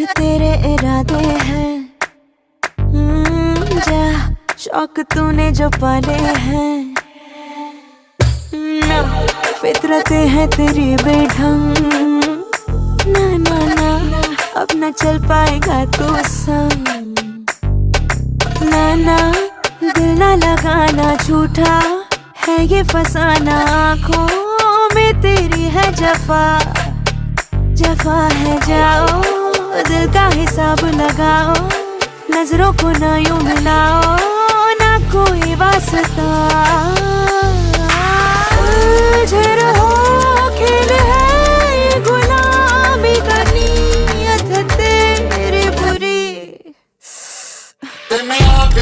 झूठ तेरे इरादे हैं। जा शौक तूने जो पाले हैं। ना फितरतें हैं तेरी बेढंग। ना ना ना अब न चल पाएगा तू संग। ना ना दिल ना लगाना, झूठा है ये फसाना। आँखों में तेरी है जफा, जफा है जाओ दिल का हिसाब लगाओ। नजरों को ना यूं मिलाओ।